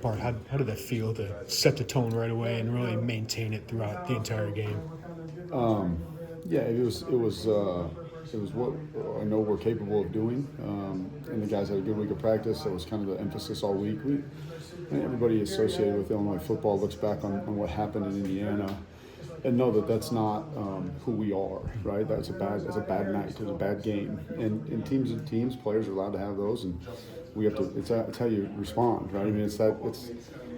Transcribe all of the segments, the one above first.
Bart, how did that feel to set the tone right away and really maintain it throughout the entire game? Yeah, it was what I know we're capable of doing, and the guys had a good week of practice. That was kind of the emphasis all week. Everybody associated with Illinois football looks back on what happened in Indiana and know that that's not who we are, right? That's a bad night. It was a bad game, and teams, players are allowed to have those, and we have to. It's how you respond, right? I mean,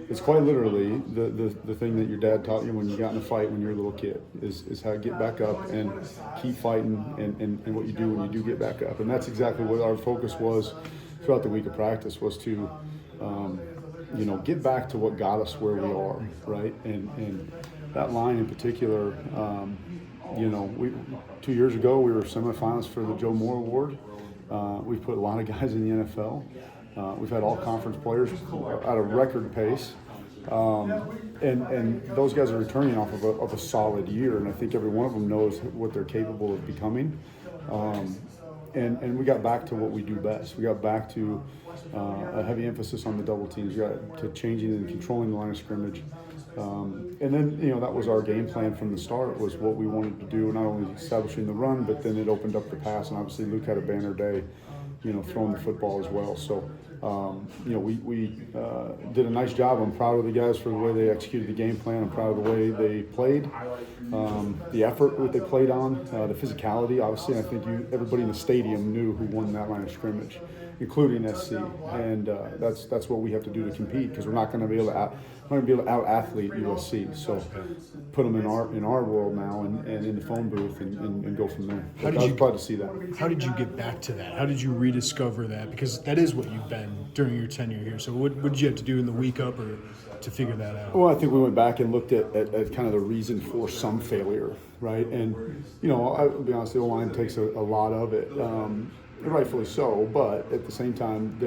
it's quite literally the thing that your dad taught you when you got in a fight when you were a little kid is how to get back up and keep fighting and what you do when you do get back up, and that's exactly what our focus was throughout the week of practice was to. Get back to what got us where we are, right? And that line in particular, we 2 years ago we were semifinalists for the Joe Moore Award. We've put a lot of guys in the NFL. We've had all conference players at a record pace, and those guys are returning off of a solid year, and I think every one of them knows what they're capable of becoming. And we got back to what we do best. We got back to a heavy emphasis on the double teams. We got to changing and controlling the line of scrimmage. And then, that was our game plan from the start, was what we wanted to do, not only establishing the run, but then it opened up the pass. And obviously Luke had a banner day, throwing the football as well. So, we did a nice job. I'm proud of the guys for the way they executed the game plan. I'm proud of the way they played, the effort that they played on, the physicality, obviously. And I think everybody in the stadium knew who won that line of scrimmage, including SC. And that's what we have to do to compete, because we're not going to be able to out athlete USC. So put them in our world now and in the phone booth and go from there. I was proud to see that. How did you get back to that? How did you rediscover that? Because that is what you've been during your tenure here. So what did you have to do in the week up or to figure that out? Well, I think we went back and looked at kind of the reason for some failure, right? And, I'll be honest, the O-line takes a lot of it, rightfully so, but at the same time,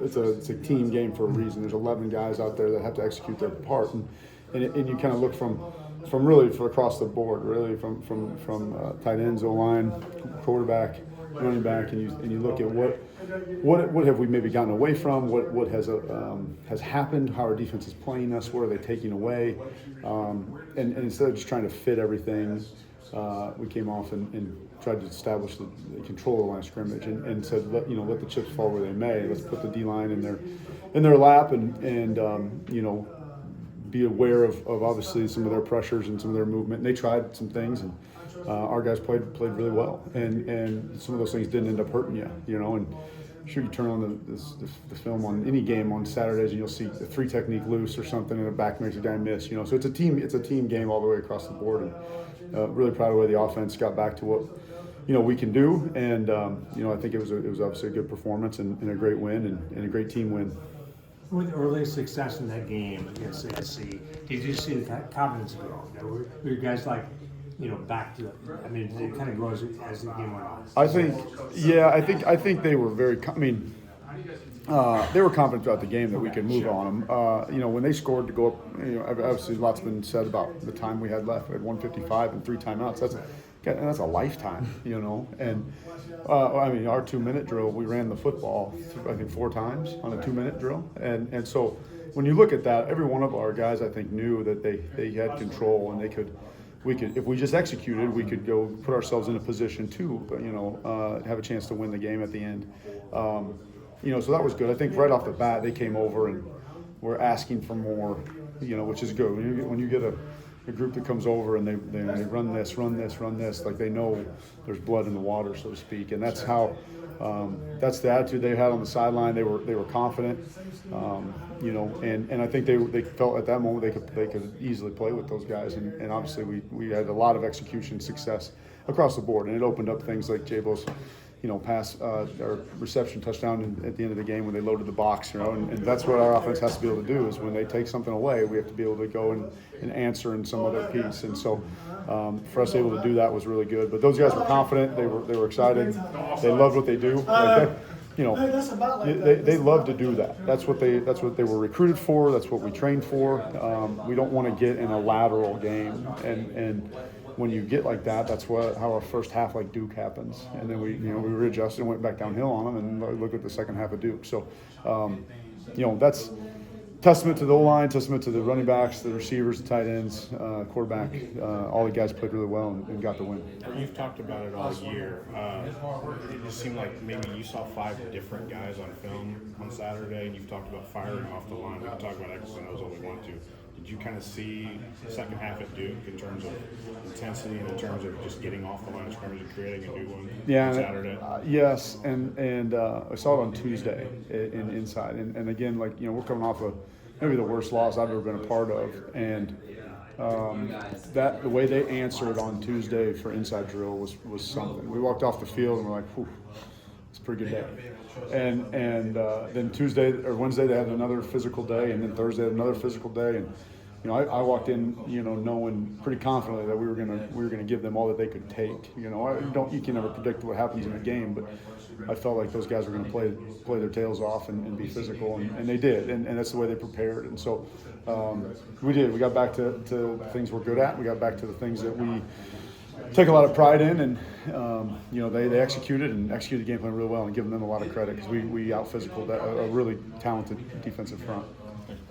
it's a team game for a reason. There's 11 guys out there that have to execute their part, and you kind of look from really for across the board, really from tight ends, O-line, quarterback, running back, and you look at what have we maybe gotten away from, what has happened, how our defense is playing us, what are they taking away, and instead of just trying to fit everything, we came off and tried to establish the control of the line of scrimmage and said, let the chips fall where they may. Let's put the D-line in their lap and be aware of obviously some of their pressures and some of their movement. And they tried some things, and our guys played really well. And some of those things didn't end up hurting you, And sure, you turn on the film on any game on Saturdays, and you'll see the three technique loose or something, and a back makes a guy miss. So it's a team game all the way across the board. And really proud of the way the offense got back to what we can do. And I think it was obviously a good performance and a great win and a great team win. With early success in that game against SC, did you see the confidence grow? Were you guys back to it? I mean, did it kind of grow as the game went on? I think they were very. They were confident throughout the game that we could move on them. When they scored to go up, obviously lots been said about the time we had left. We had 1:55 and 3 timeouts. That's a lifetime, And our 2-minute drill, we ran the football, I think 4 times on a 2-minute drill, and so when you look at that, every one of our guys, I think, knew that they had control and we could, if we just executed, we could go put ourselves in a position to, have a chance to win the game at the end. So that was good. I think right off the bat, they came over and were asking for more, which is good. When you get a group that comes over and they run this, like they know there's blood in the water, so to speak. And that's how, that's the attitude they had on the sideline. They were confident, and I think they felt at that moment they could easily play with those guys. And obviously we had a lot of execution success across the board, and it opened up things like Jabo's pass or reception touchdown at the end of the game when they loaded the box, and that's what our offense has to be able to do, is when they take something away, we have to be able to go and answer in some other piece. And so for us able to do that was really good. But those guys were confident, they were excited, they loved what they do. They love to do that. That's what they were recruited for, that's what we trained for. We don't want to get in a lateral game, and when you get like that, that's how our first half like Duke happens, and then we readjusted and went back downhill on them, and look at the second half of Duke. So that's testament to the O-line, testament to the running backs, the receivers, the tight ends, quarterback. All the guys played really well and got the win. You've talked about it all year. It just seemed like maybe you saw 5 different guys on film on Saturday, and you've talked about firing off the line. We can talk about X's and O's all we want to. Did you kind of see the second half at Duke in terms of intensity and in terms of just getting off the line of scrimmage and creating a new one on Saturday? Yes, and I saw it on Tuesday in Inside. And again, we're coming off of maybe the worst loss I've ever been a part of. And the way they answered on Tuesday for Inside Drill was something. We walked off the field and we're like, whew, it's a pretty good day. And then Wednesday they had another physical day, and then Thursday another physical day. And I walked in, knowing pretty confidently that we were gonna give them all that they could take. You can never predict what happens in a game, but I felt like those guys were gonna play their tails off and be physical, and they did, and that's the way they prepared. And so we did. We got back to the things we're good at. We got back to the things that we take a lot of pride in, and they executed the game plan really well, and giving them a lot of credit because we out-physicaled a really talented defensive front.